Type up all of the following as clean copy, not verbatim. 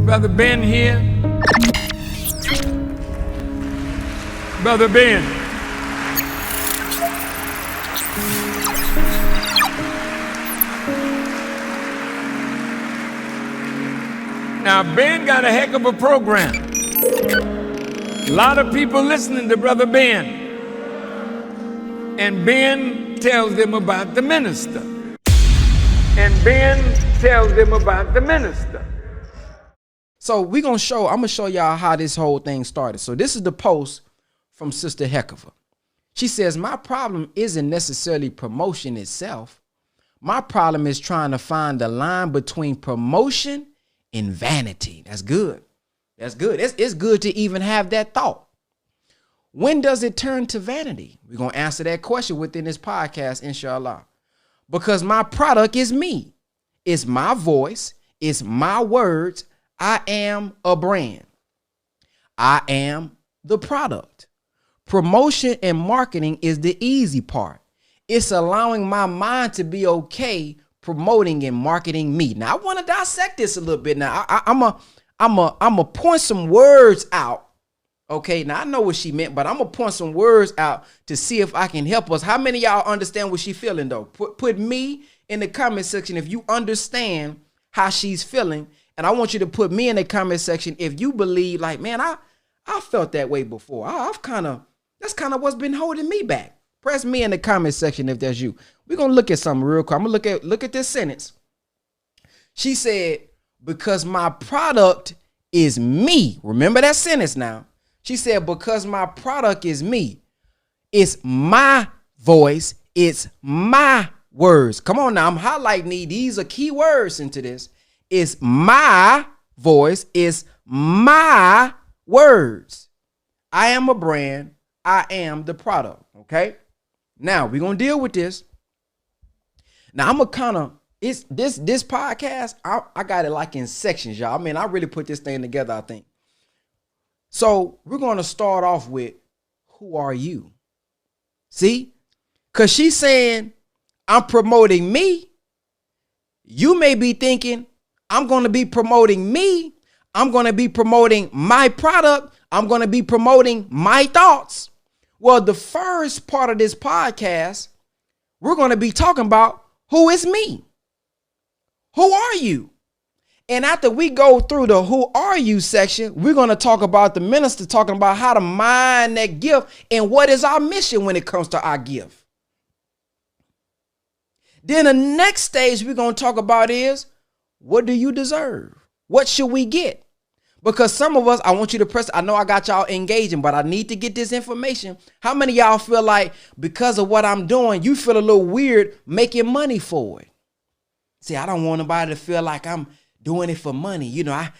Brother Ben here. Brother Ben. Now, Ben got a heck of a program. A lot of people listening to Brother Ben. And Ben tells them about the minister. And Ben tells them about the minister. So I'm gonna show y'all how this whole thing started. So this is the post from Sister Hereafter. She says, my problem isn't necessarily promotion itself. My problem is trying to find the line between promotion and vanity. That's good. That's good. It's good to even have that thought. When does it turn to vanity? We're going to answer that question within this podcast, inshallah. Because my product is me. It's my voice. It's my words. I am a brand. I am the product. Promotion and marketing is the easy part. It's allowing my mind to be okay promoting and marketing me. Now, I want to dissect this a little bit. Now, I'm a point some words out. Okay, now I know what she meant, but I'm gonna point some words out to see if I can help us. How many of y'all understand what she's feeling though? Put me in the comment section if you understand how she's feeling, and I want you to put me in the comment section if you believe, like, man, I felt that way before. That's kind of what's been holding me back. Press me in the comment section if that's you. We're gonna look at something real quick. I'm gonna look at this sentence. She said, because my product is me. Remember that sentence now. She said, because my product is me. It's my voice. It's my words. Come on now. I'm highlighting these are key words into this. It's my voice. It's my words. I am a brand. I am the product. Okay. Now we're going to deal with this. Now I'm this podcast, I got it like in sections, y'all. I mean, I really put this thing together, I think. So we're going to start off with, who are you? See, because she's saying I'm promoting me. You may be thinking I'm going to be promoting me. I'm going to be promoting my product. I'm going to be promoting my thoughts. Well, the first part of this podcast, we're going to be talking about who is me. Who are you? And after we go through the who are you section, we're going to talk about the minister talking about how to mine that gift and what is our mission when it comes to our gift. Then the next stage we're going to talk about is, what do you deserve? What should we get? Because some of us, I want you to press, I know I got y'all engaging, but I need to get this information. How many of y'all feel like because of what I'm doing, you feel a little weird making money for it? See, I don't want nobody to feel like I'm doing it for money. I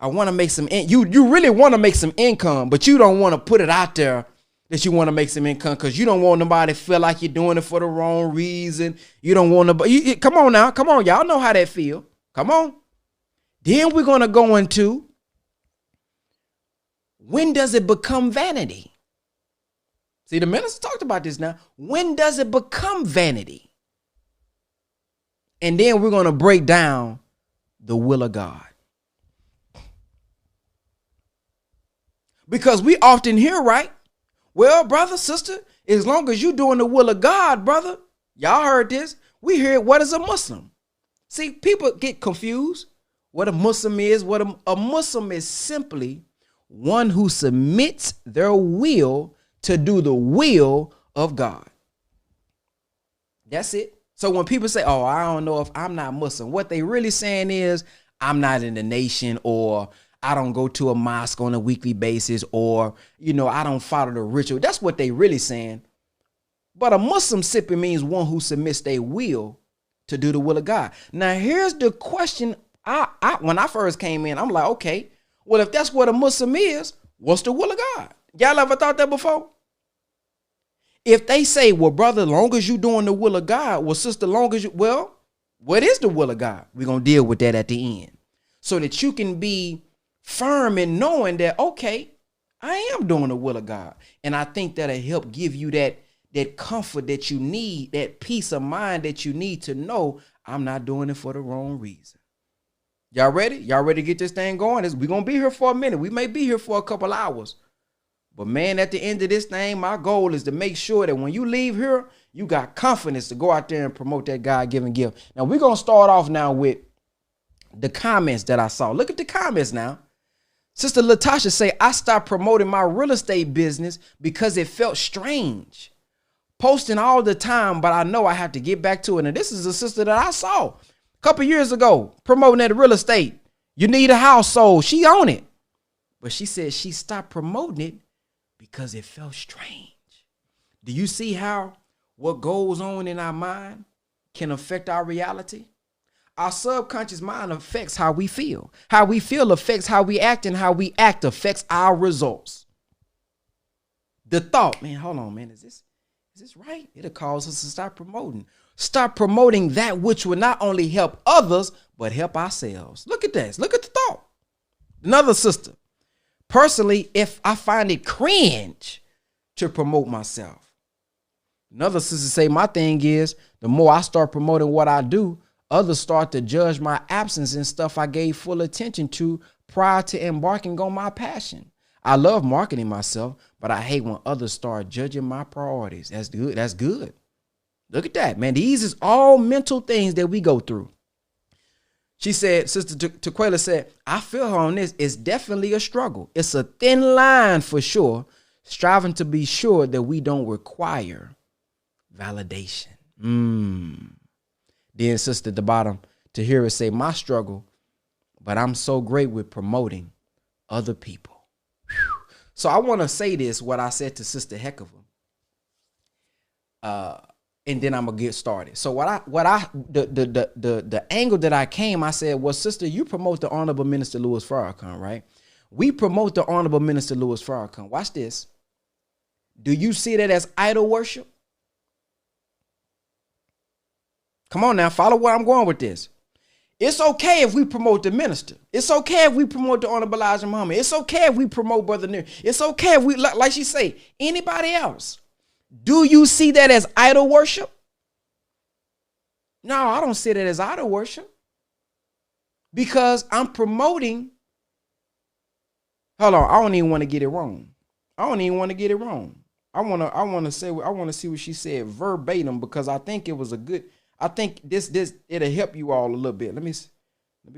want to make some, you really want to make some income, but you don't want to put it out there that you want to make some income because you don't want nobody to feel like you're doing it for the wrong reason. You don't want to, come on now. Come on. Y'all know how that feel. Come on. Then we're going to go into, when does it become vanity? See, the minister talked about this now. When does it become vanity? And then we're going to break down the will of God. Because we often hear, right? Well, brother, sister, as long as you're doing the will of God, brother, y'all heard this. We hear, what is a Muslim? See, people get confused. What a Muslim is, a Muslim is simply one who submits their will to do the will of God. That's it. So when people say, oh, I don't know if I'm not Muslim, what they really saying is, I'm not in the nation, or I don't go to a mosque on a weekly basis, or, I don't follow the ritual. That's what they really saying. But a Muslim simply means one who submits their will to do the will of God. Now, here's the question. When I first came in, I'm like, okay, well, if that's what a Muslim is, what's the will of God? Y'all ever thought that before? If they say, well, brother, long as you doing the will of God, well, sister, long as you, well, what is the will of God? We're going to deal with that at the end so that you can be firm in knowing that, okay, I am doing the will of God. And I think that'll help give you that comfort that you need, that peace of mind that you need to know I'm not doing it for the wrong reason. Y'all ready? Y'all ready to get this thing going? We're going to be here for a minute. We may be here for a couple hours. But man, at the end of this thing, my goal is to make sure that when you leave here, you got confidence to go out there and promote that God-given gift. Now, we're going to start off now with the comments that I saw. Look at the comments now. Sister Latasha say, I stopped promoting my real estate business because it felt strange. Posting all the time, but I know I have to get back to it. And this is a sister that I saw a couple years ago promoting that real estate. You need a house sold. She on it. But she said she stopped promoting it because it felt strange. Do you see how what goes on in our mind can affect our reality? Our subconscious mind affects how we feel. How we feel affects how we act, and how we act affects our results. The thought, man, hold on, man, is this right? It'll cause us to stop promoting. Stop promoting that which will not only help others, but help ourselves. Look at this. Look at the thought. Another sister. Personally, if I find it cringe to promote myself. Another sister say, my thing is, the more I start promoting what I do, others start to judge my absence and stuff I gave full attention to prior to embarking on my passion. I love marketing myself, but I hate when others start judging my priorities. That's good. That's good. Look at that, man. These is all mental things that we go through. She said, Sister Tequila said, I feel her on this. It's definitely a struggle. It's a thin line for sure, striving to be sure that we don't require validation. Then sister at the bottom, to hear her say, my struggle, but I'm so great with promoting other people. Whew. So I want to say this, what I said to Sister Heckova. And then I'm gonna get started. So the angle that I came, I said, well, sister, you promote the Honorable Minister Louis Farrakhan, right? We promote the Honorable Minister Louis Farrakhan. Watch this. Do you see that as idol worship? Come on now, follow where I'm going with this. It's okay if we promote the minister. It's okay if we promote the Honorable Elijah Muhammad. It's okay if we promote Brother Near. It's okay if we, like she say, anybody else. Do you see that as idol worship? No, I don't see that as idol worship. Because I'm promoting. Hold on, I don't even want to get it wrong. I want to see what she said verbatim, because I think it was a good. I think this it'll help you all a little bit. Let me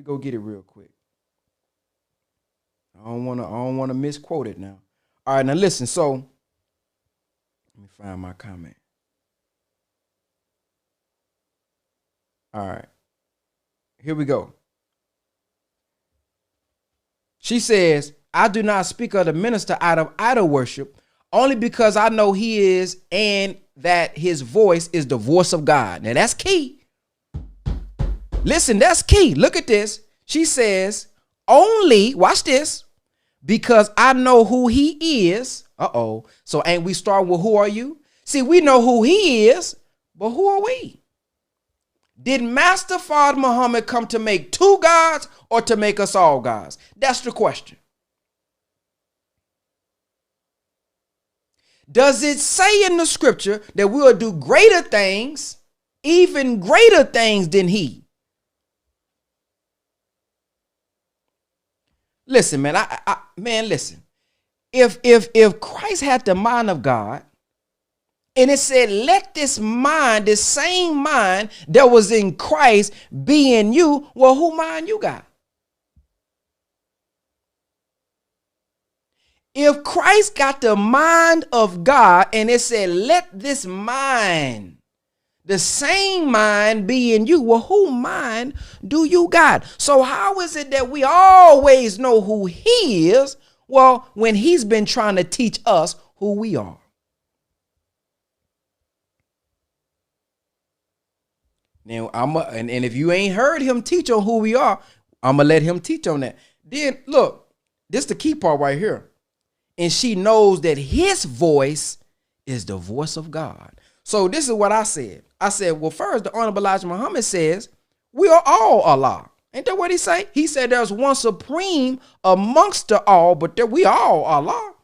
go get it real quick. I don't want to misquote it now. All right, now listen. So let me find my comment. All right, here we go. She says, I do not speak of the minister out of idol worship, only because I know he is, and that his voice is the voice of God. Now that's key. Listen, that's key. Look at this. She says, only, watch this, because I know who he is. So ain't we start with who are you? See, we know who he is, but who are we? Did Master Father Muhammad come to make two gods or to make us all gods? That's the question. Does it say in the scripture that we'll do greater things, even greater things than he? Listen, man, listen. If Christ had the mind of God, and it said, let this mind, this same mind that was in Christ be in you, well, who mind you got? If Christ got the mind of God and it said, let this mind, the same mind be in you, well, who mind do you got? So how is it that we always know who he is? Well, when he's been trying to teach us who we are. Now, and if you ain't heard him teach on who we are, I'm going to let him teach on that. Then, look, this is the key part right here. And she knows that his voice is the voice of God. So this is what I said. I said, well, first, the Honorable Elijah Muhammad says, we are all Allah. Ain't that what he say? He said there's one supreme amongst the all, but that we all Allah.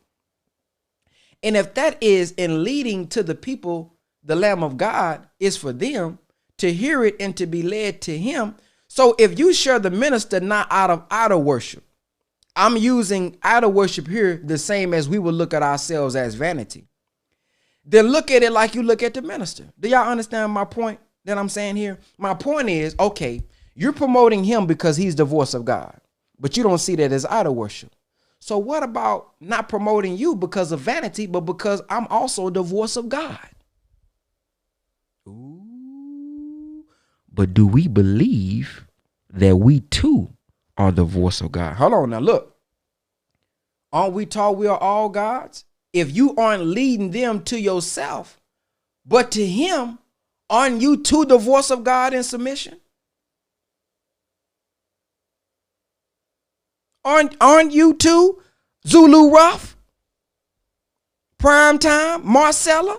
And if that is in leading to the people, the Lamb of God is for them to hear it and to be led to him. So if you share the minister not out of idol worship, I'm using idol worship here the same as we would look at ourselves as vanity. Then look at it like you look at the minister. Do y'all understand my point that I'm saying here? My point is, okay, you're promoting him because he's the voice of God, but you don't see that as idol worship. So what about not promoting you because of vanity, but because I'm also the voice of God? Ooh. But do we believe that we too are the voice of God? Hold on now, look. Aren't we taught we are all gods? If you aren't leading them to yourself, but to him, aren't you too the voice of God in submission? Aren't you too Zulu Ruff, Prime Time, Marcella,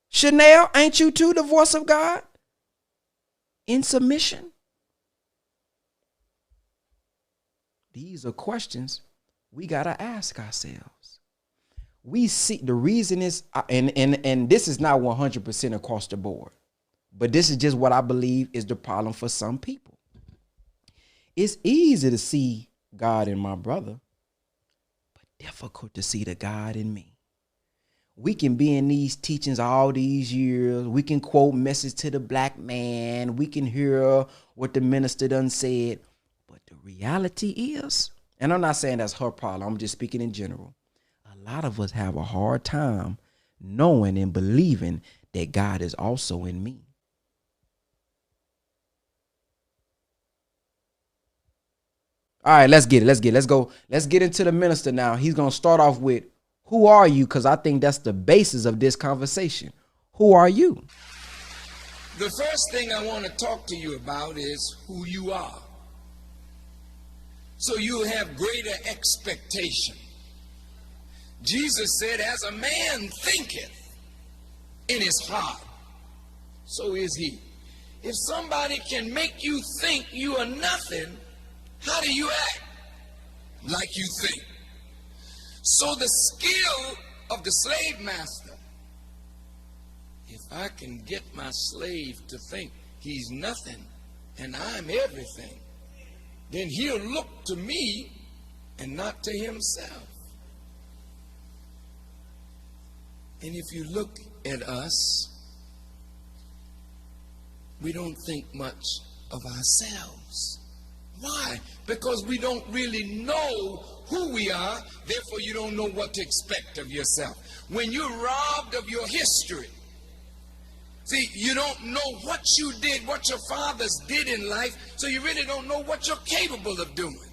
Chanel? Ain't you too the voice of God in submission? These are questions we gotta ask ourselves. We see the reason is, and this is not 100% across the board, but this is just what I believe is the problem for some people. It's easy to see God in my brother, but difficult to see the God in me. We can be in these teachings all these years. We can quote Message to the Black Man. We can hear what the minister done said. But the reality is, and I'm not saying that's her problem, I'm just speaking in general. A lot of us have a hard time knowing and believing that God is also in me. All right, let's get it. Let's go. Let's get into the minister now. He's going to start off with, who are you? Because I think that's the basis of this conversation. Who are you? The first thing I want to talk to you about is who you are. So you have greater expectation. Jesus said, as a man thinketh in his heart, so is he. If somebody can make you think you are nothing, how do you act? Like you think. So the skill of the slave master, if I can get my slave to think he's nothing and I'm everything, then he'll look to me and not to himself. And if you look at us, we don't think much of ourselves. Why? Because we don't really know who we are, therefore you don't know what to expect of yourself. When you're robbed of your history, see, you don't know what you did, what your fathers did in life, so you really don't know what you're capable of doing.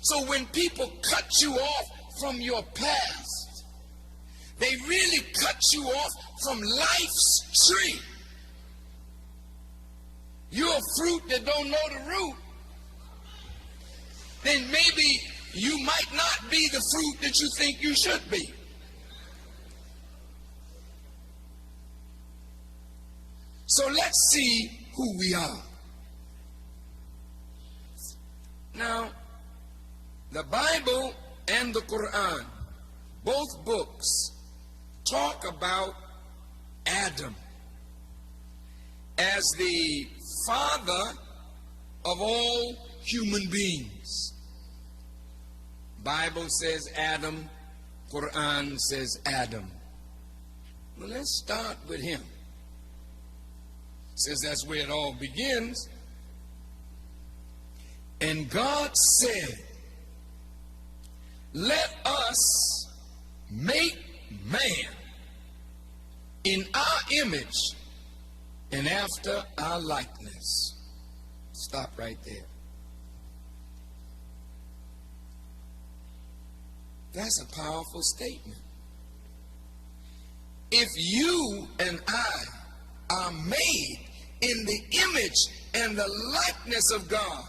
So when people cut you off from your past, they really cut you off from life's tree. You're a fruit that don't know the root. Then maybe you might not be the fruit that you think you should be. So let's see who we are. Now, the Bible and the Quran, both books, talk about Adam as the father of all human beings. Bible says Adam, Quran says Adam. Well, let's start with him, since that's where it all begins. And God said, let us make man in our image and after our likeness. Stop right there. That's a powerful statement. If you and I are made in the image and the likeness of God,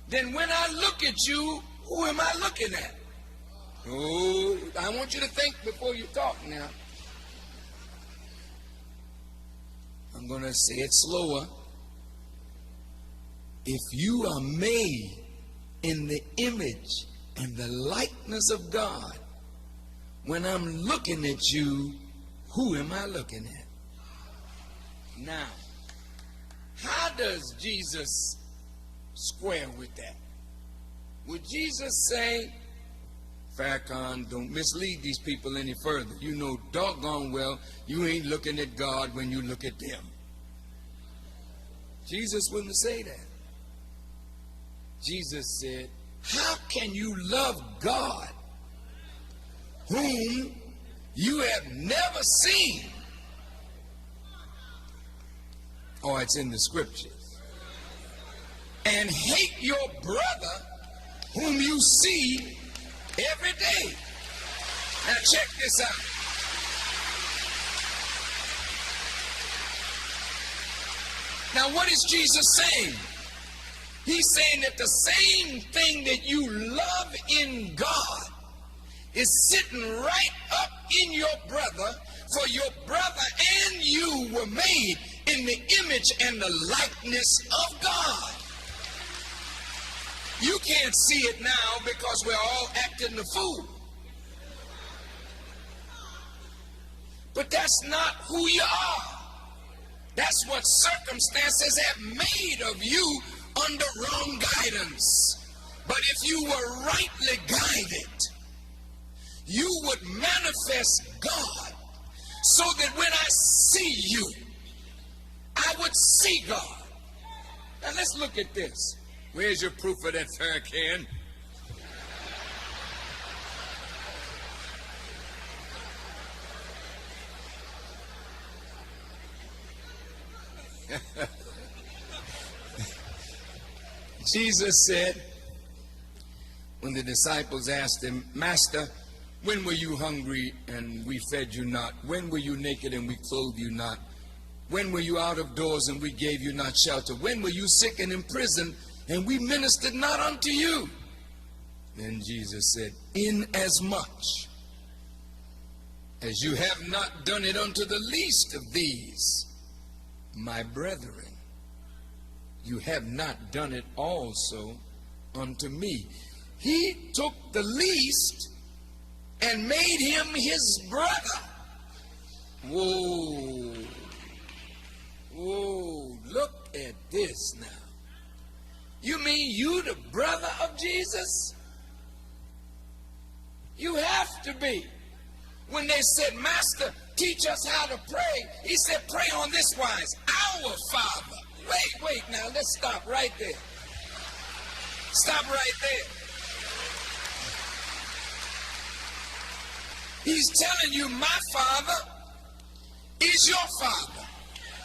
then when I look at you, who am I looking at? Oh, I want you to think before you talk now. I'm going to say it slower. If you are made in the image and the likeness of God, when I'm looking at you, who am I looking at? Now, how does Jesus square with that? Would Jesus say, Farrakhan, don't mislead these people any further. You know doggone well you ain't looking at God when you look at them. Jesus wouldn't say that. Jesus said, how can you love God whom you have never seen? Oh, it's in the scriptures. And hate your brother whom you see every day. Now check this out. Now what is Jesus saying? He's saying that the same thing that you love in God is sitting right up in your brother, for your brother and you were made in the image and the likeness of God. You can't see it now because we're all acting the fool. But that's not who you are. That's what circumstances have made of you under wrong guidance. But if you were rightly guided, you would manifest God so that when I see you, I would see God. Now let's look at this. Where's your proof of that, Farrakhan? Jesus said, when the disciples asked him, Master, when were you hungry and we fed you not? When were you naked and we clothed you not? When were you out of doors and we gave you not shelter? When were you sick and in prison and we ministered not unto you? Then Jesus said, inasmuch as you have not done it unto the least of these, my brethren, you have not done it also unto me. He took the least and made him his brother. Whoa. Whoa, look at this now. You mean you the brother of Jesus? You have to be. When they said, Master, teach us how to pray, he said, pray on this wise, our Father. Wait, now, let's stop right there. Stop right there. He's telling you, my Father is your Father.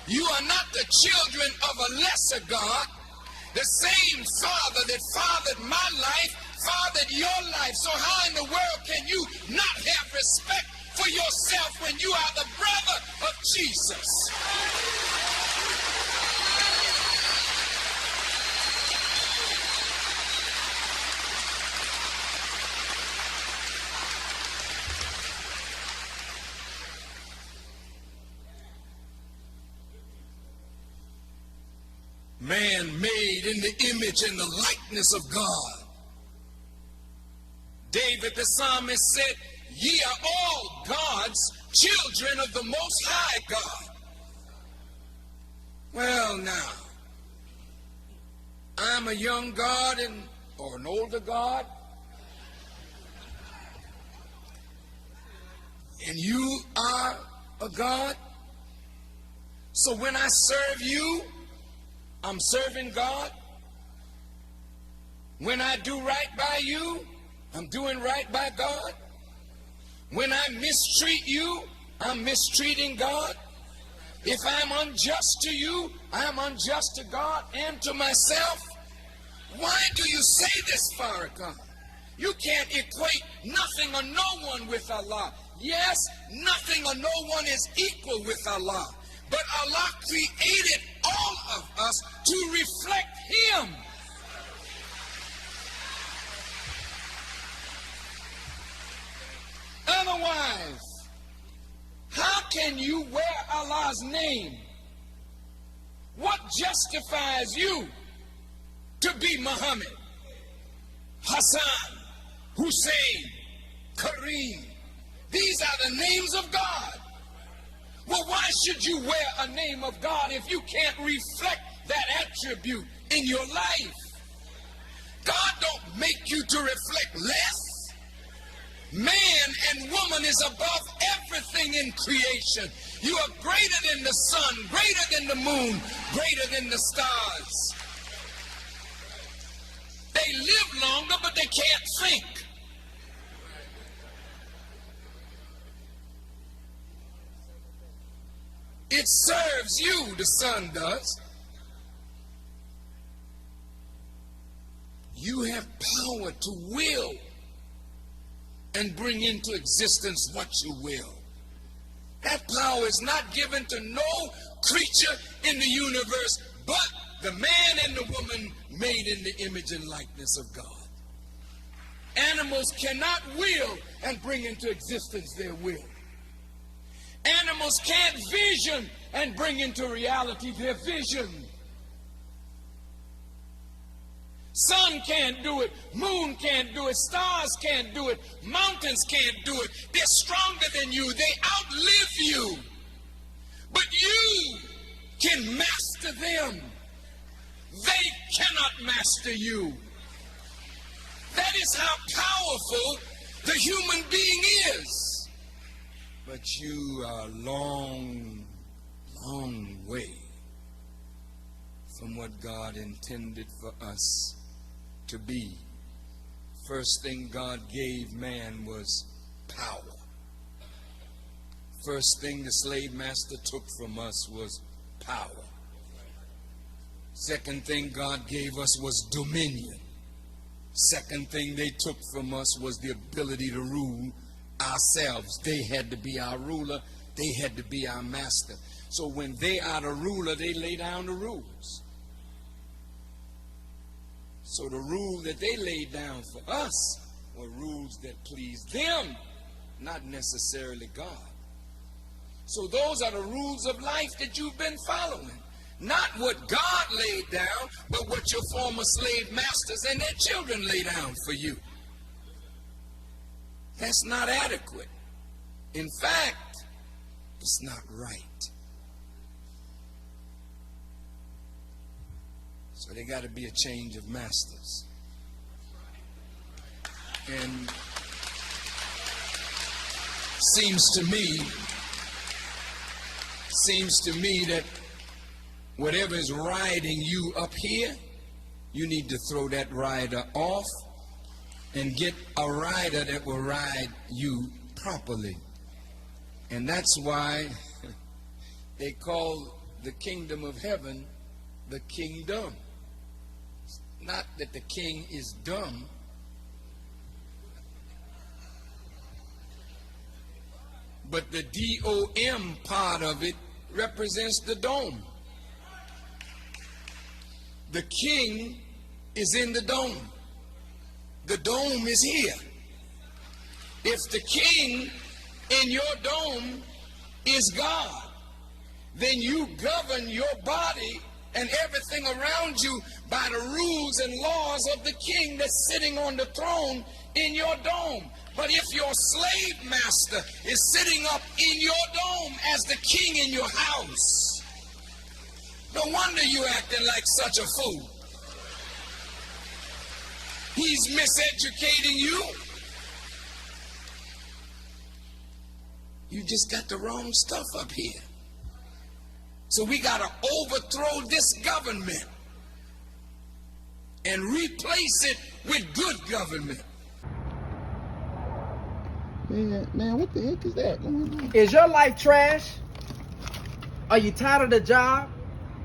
You are not the children of a lesser God. The same Father that fathered my life, fathered your life. So how in the world can you not have respect for yourself when you are the brother of Jesus? Man made in the image and the likeness of God. David the psalmist said, ye are all God's children of the Most High God. Well now, I'm a young God or an older God, and you are a God. So when I serve you, I'm serving God. When I do right by you, I'm doing right by God. When I mistreat you, I'm mistreating God. If I'm unjust to you, I'm unjust to God and to myself. Why do you say this, Farrakhan? You can't equate nothing or no one with Allah. Yes, nothing or no one is equal with Allah. But Allah created all of us to reflect Him. Otherwise, how can you wear Allah's name? What justifies you to be Muhammad, Hassan, Hussein, Kareem? These are the names of God. Well, why should you wear a name of God if you can't reflect that attribute in your life. God don't make you to reflect less. Man and woman is above everything in creation. You are greater than the sun, greater than the moon, greater than the stars. They live longer, but they can't think. It serves you, the sun does. You have power to will and bring into existence what you will. That power is not given to no creature in the universe but the man and the woman made in the image and likeness of God. Animals cannot will and bring into existence their will. Animals can't vision and bring into reality their vision. Sun can't do it, moon can't do it, stars can't do it, mountains can't do it. They're stronger than you, they outlive you. But you can master them. They cannot master you. That is how powerful the human being is. But you are a long, long way from what God intended for us to be. First thing God gave man was power. First thing the slave master took from us was power. Second thing God gave us was dominion. Second thing they took from us was the ability to rule ourselves. They had to be our ruler. They had to be our master. So when they are the ruler, they lay down the rules. So the rule that they laid down for us were rules that pleased them, not necessarily God. So those are the rules of life that you've been following. Not what God laid down, but what your former slave masters and their children lay down for you. That's not adequate. In fact, it's not right. So there got to be a change of masters. And seems to me that whatever is riding you up here, you need to throw that rider off and get a rider that will ride you properly. And that's why they call the kingdom of heaven the kingdom. Not that the king is dumb, but the D-O-M part of it represents the dome. The king is in the dome. The dome is here. If the king in your dome is God, then you govern your body and everything around you by the rules and laws of the king that's sitting on the throne in your dome. But if your slave master is sitting up in your dome as the king in your house, no wonder you acting like such a fool. He's miseducating you. You just got the wrong stuff up here. So we got to overthrow this government and replace it with good government. Man, what the heck is that going on? Is your life trash? Are you tired of the job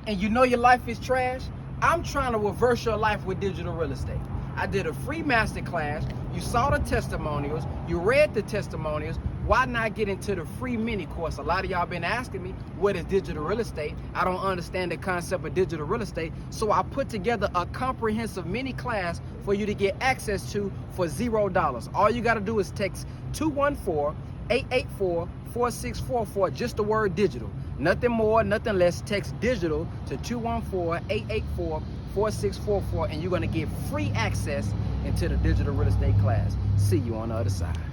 and you know your life is trash? I'm trying to reverse your life with digital real estate. I did a free master class. You saw the testimonials. You read the testimonials. Why not get into the free mini course? A lot of y'all been asking me, what is digital real estate? I don't understand the concept of digital real estate. So I put together a comprehensive mini class for you to get access to for $0. All you got to do is text 214-884-4644, just the word digital. Nothing more, nothing less. Text digital to 214-884-4644, and you're going to get free access into the digital real estate class. See you on the other side.